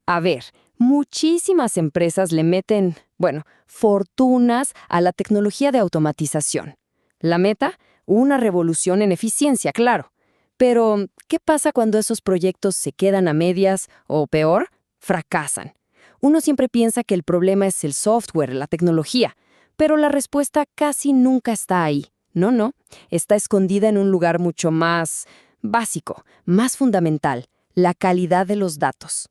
A ver, muchísimas empresas le meten, bueno, fortunas a la tecnología de automatización. La meta, una revolución en eficiencia, claro. Pero, ¿qué pasa cuando esos proyectos se quedan a medias o, peor, fracasan? Uno siempre piensa que el problema es el software, la tecnología, pero la respuesta casi nunca está ahí. No, no, está escondida en un lugar mucho más básico, más fundamental, la calidad de los datos.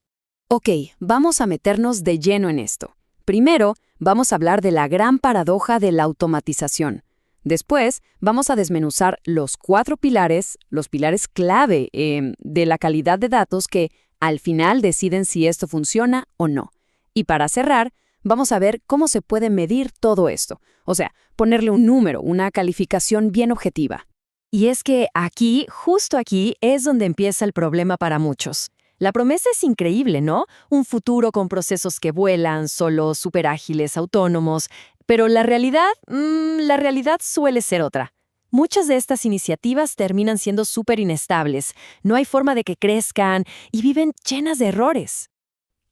Ok, vamos a meternos de lleno en esto. Primero, vamos a hablar de la gran paradoja de la automatización. Después, vamos a desmenuzar los 4 pilares, los pilares clave de la calidad de datos que al final deciden si esto funciona o no. Y para cerrar, vamos a ver cómo se puede medir todo esto. O sea, ponerle un número, una calificación bien objetiva. Y es que aquí, justo aquí, es donde empieza el problema para muchos. La promesa es increíble, ¿no? Un futuro con procesos que vuelan, solos, súper ágiles, autónomos. Pero la realidad suele ser otra. Muchas de estas iniciativas terminan siendo súper inestables. No hay forma de que crezcan y viven llenas de errores.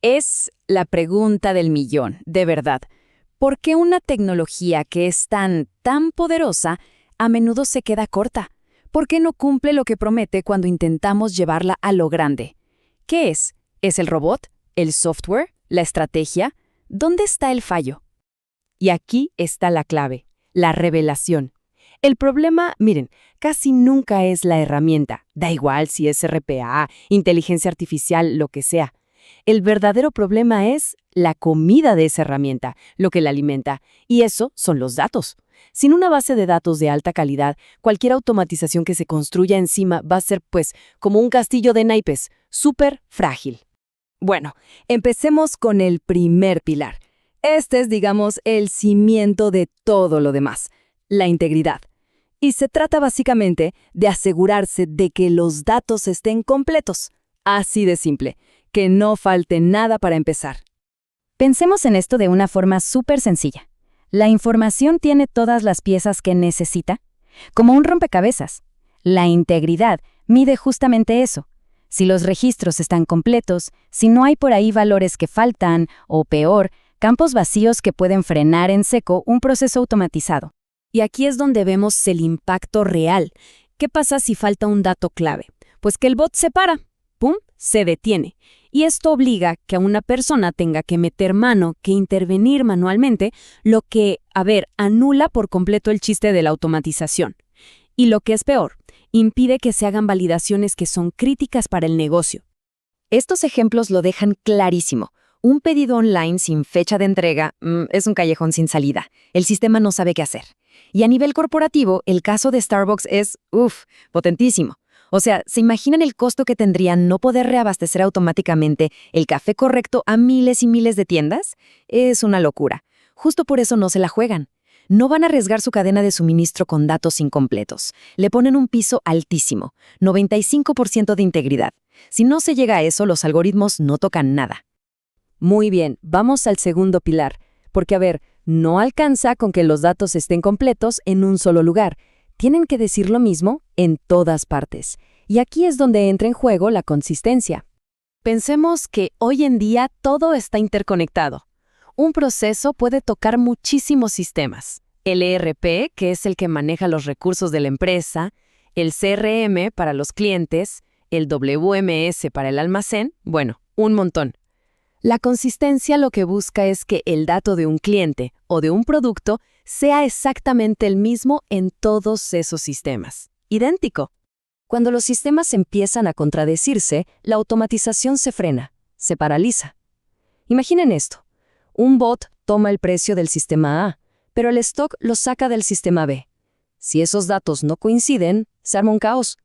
Es la pregunta del millón, de verdad. ¿Por qué una tecnología que es tan poderosa a menudo se queda corta? ¿Por qué no cumple lo que promete cuando intentamos llevarla a lo grande? ¿Qué es? ¿Es el robot? ¿El software? ¿La estrategia? ¿Dónde está el fallo? Y aquí está la clave, la revelación. El problema, miren, casi nunca es la herramienta. Da igual si es RPA, inteligencia artificial, lo que sea. El verdadero problema es la comida de esa herramienta, lo que la alimenta. Y eso son los datos. Sin una base de datos de alta calidad, cualquier automatización que se construya encima va a ser, pues, como un castillo de naipes, súper frágil. Bueno, empecemos con el primer pilar. Este es, digamos, el cimiento de todo lo demás, la integridad. Y se trata básicamente de asegurarse de que los datos estén completos. Así de simple, que no falte nada para empezar. Pensemos en esto de una forma súper sencilla. ¿La información tiene todas las piezas que necesita? Como un rompecabezas. La integridad mide justamente eso. Si los registros están completos, si no hay por ahí valores que faltan, o peor, campos vacíos que pueden frenar en seco un proceso automatizado. Y aquí es donde vemos el impacto real. ¿Qué pasa si falta un dato clave? Pues que el bot se para, ¡pum!, se detiene. Y esto obliga que a una persona tenga que meter mano, que intervenir manualmente, lo que, anula por completo el chiste de la automatización. Y lo que es peor, impide que se hagan validaciones que son críticas para el negocio. Estos ejemplos lo dejan clarísimo. Un pedido online sin fecha de entrega es un callejón sin salida. El sistema no sabe qué hacer. Y a nivel corporativo, el caso de Starbucks es, potentísimo. O sea, ¿se imaginan el costo que tendría no poder reabastecer automáticamente el café correcto a miles y miles de tiendas? Es una locura. Justo por eso no se la juegan. No van a arriesgar su cadena de suministro con datos incompletos. Le ponen un piso altísimo, 95% de integridad. Si no se llega a eso, los algoritmos no tocan nada. Muy bien, vamos al segundo pilar. Porque, no alcanza con que los datos estén completos en un solo lugar. Tienen que decir lo mismo en todas partes. Y aquí es donde entra en juego la consistencia. Pensemos que hoy en día todo está interconectado. Un proceso puede tocar muchísimos sistemas. El ERP, que es el que maneja los recursos de la empresa, el CRM para los clientes, el WMS para el almacén, bueno, un montón. La consistencia lo que busca es que el dato de un cliente o de un producto sea exactamente el mismo en todos esos sistemas. Idéntico. Cuando los sistemas empiezan a contradecirse, la automatización se frena, se paraliza. Imaginen esto. Un bot toma el precio del sistema A, pero el stock lo saca del sistema B. Si esos datos no coinciden, se arma un caos.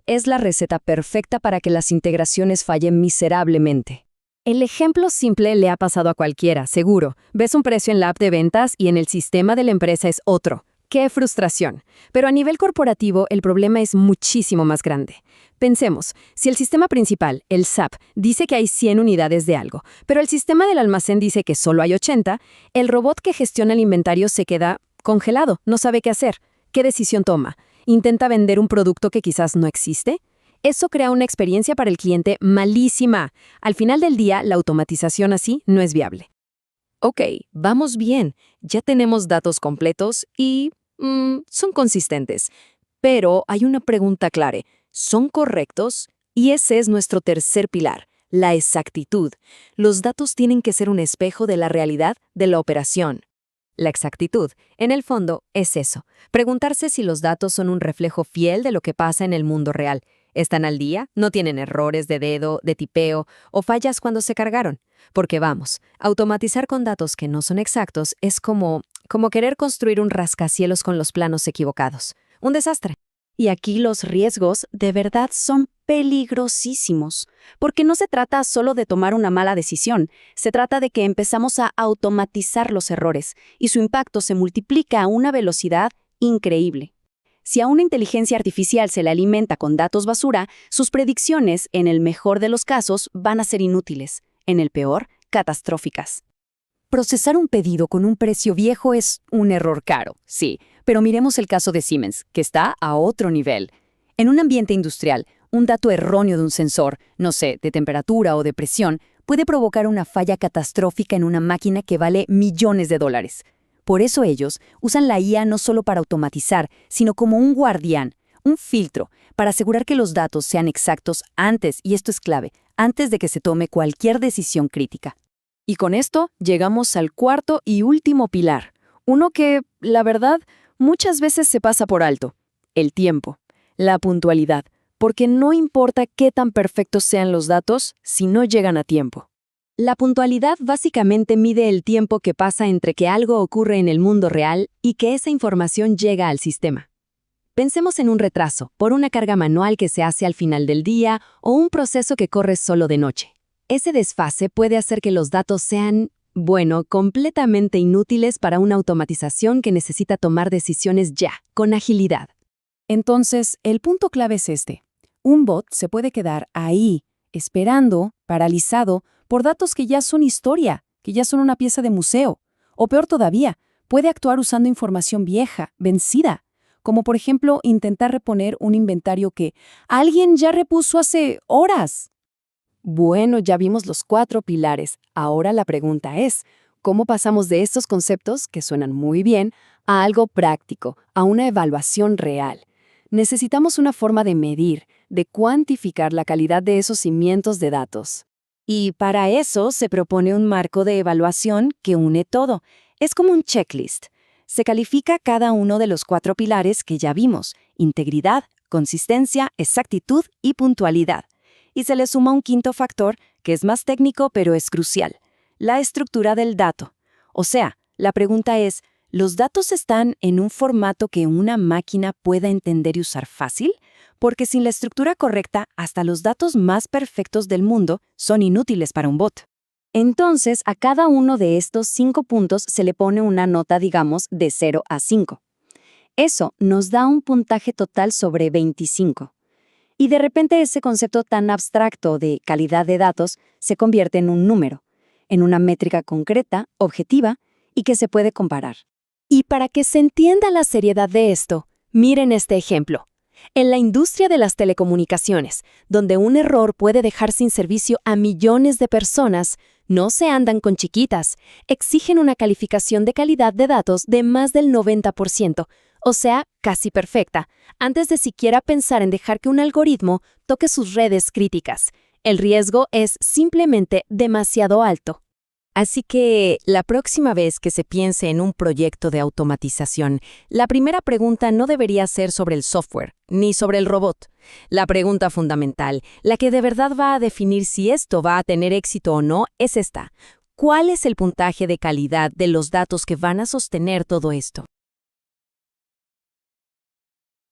Es la receta perfecta para que las integraciones fallen miserablemente. El ejemplo simple le ha pasado a cualquiera, seguro. Ves un precio en la app de ventas y en el sistema de la empresa es otro. ¡Qué frustración! Pero a nivel corporativo, el problema es muchísimo más grande. Pensemos, si el sistema principal, el SAP, dice que hay 100 unidades de algo, pero el sistema del almacén dice que solo hay 80, el robot que gestiona el inventario se queda congelado, no sabe qué hacer. ¿Qué decisión toma? ¿Intenta vender un producto que quizás no existe? Eso crea una experiencia para el cliente malísima. Al final del día, la automatización así no es viable. Ok, vamos bien. Ya tenemos datos completos y son consistentes. Pero hay una pregunta clave. ¿Son correctos? Y ese es nuestro tercer pilar, la exactitud. Los datos tienen que ser un espejo de la realidad de la operación. La exactitud, en el fondo, es eso. Preguntarse si los datos son un reflejo fiel de lo que pasa en el mundo real. ¿Están al día? ¿No tienen errores de dedo, de tipeo o fallas cuando se cargaron? Porque vamos, automatizar con datos que no son exactos es como querer construir un rascacielos con los planos equivocados. Un desastre. Y aquí los riesgos de verdad son peligrosísimos, porque no se trata solo de tomar una mala decisión, se trata de que empezamos a automatizar los errores y su impacto se multiplica a una velocidad increíble. Si a una inteligencia artificial se le alimenta con datos basura, sus predicciones, en el mejor de los casos, van a ser inútiles, en el peor, catastróficas. Procesar un pedido con un precio viejo es un error caro, sí, pero miremos el caso de Siemens, que está a otro nivel. En un ambiente industrial, un dato erróneo de un sensor, no sé, de temperatura o de presión, puede provocar una falla catastrófica en una máquina que vale millones de dólares. Por eso ellos usan la IA no solo para automatizar, sino como un guardián, un filtro, para asegurar que los datos sean exactos antes, y esto es clave, antes de que se tome cualquier decisión crítica. Y con esto llegamos al cuarto y último pilar, uno que, la verdad, muchas veces se pasa por alto: el tiempo, la puntualidad, porque no importa qué tan perfectos sean los datos si no llegan a tiempo. La puntualidad básicamente mide el tiempo que pasa entre que algo ocurre en el mundo real y que esa información llega al sistema. Pensemos en un retraso, por una carga manual que se hace al final del día o un proceso que corre solo de noche. Ese desfase puede hacer que los datos sean, completamente inútiles para una automatización que necesita tomar decisiones ya, con agilidad. Entonces, el punto clave es este. Un bot se puede quedar ahí, esperando, paralizado, por datos que ya son historia, que ya son una pieza de museo. O peor todavía, puede actuar usando información vieja, vencida, como por ejemplo intentar reponer un inventario que alguien ya repuso hace horas. Bueno, ya vimos los 4 pilares. Ahora la pregunta es, ¿cómo pasamos de estos conceptos, que suenan muy bien, a algo práctico, a una evaluación real? Necesitamos una forma de medir, de cuantificar la calidad de esos cimientos de datos. Y para eso se propone un marco de evaluación que une todo. Es como un checklist. Se califica cada uno de los 4 pilares que ya vimos: integridad, consistencia, exactitud y puntualidad. Y se le suma un quinto factor que es más técnico pero es crucial: la estructura del dato. O sea, la pregunta es, ¿los datos están en un formato que una máquina pueda entender y usar fácil? Porque sin la estructura correcta, hasta los datos más perfectos del mundo son inútiles para un bot. Entonces, a cada uno de estos 5 puntos se le pone una nota, digamos, de 0 a 5. Eso nos da un puntaje total sobre 25. Y de repente ese concepto tan abstracto de calidad de datos se convierte en un número, en una métrica concreta, objetiva y que se puede comparar. Y para que se entienda la seriedad de esto, miren este ejemplo. En la industria de las telecomunicaciones, donde un error puede dejar sin servicio a millones de personas, no se andan con chiquitas, exigen una calificación de calidad de datos de más del 90%, o sea, casi perfecta, antes de siquiera pensar en dejar que un algoritmo toque sus redes críticas. El riesgo es simplemente demasiado alto. Así que, la próxima vez que se piense en un proyecto de automatización, la primera pregunta no debería ser sobre el software, ni sobre el robot. La pregunta fundamental, la que de verdad va a definir si esto va a tener éxito o no, es esta: ¿cuál es el puntaje de calidad de los datos que van a sostener todo esto?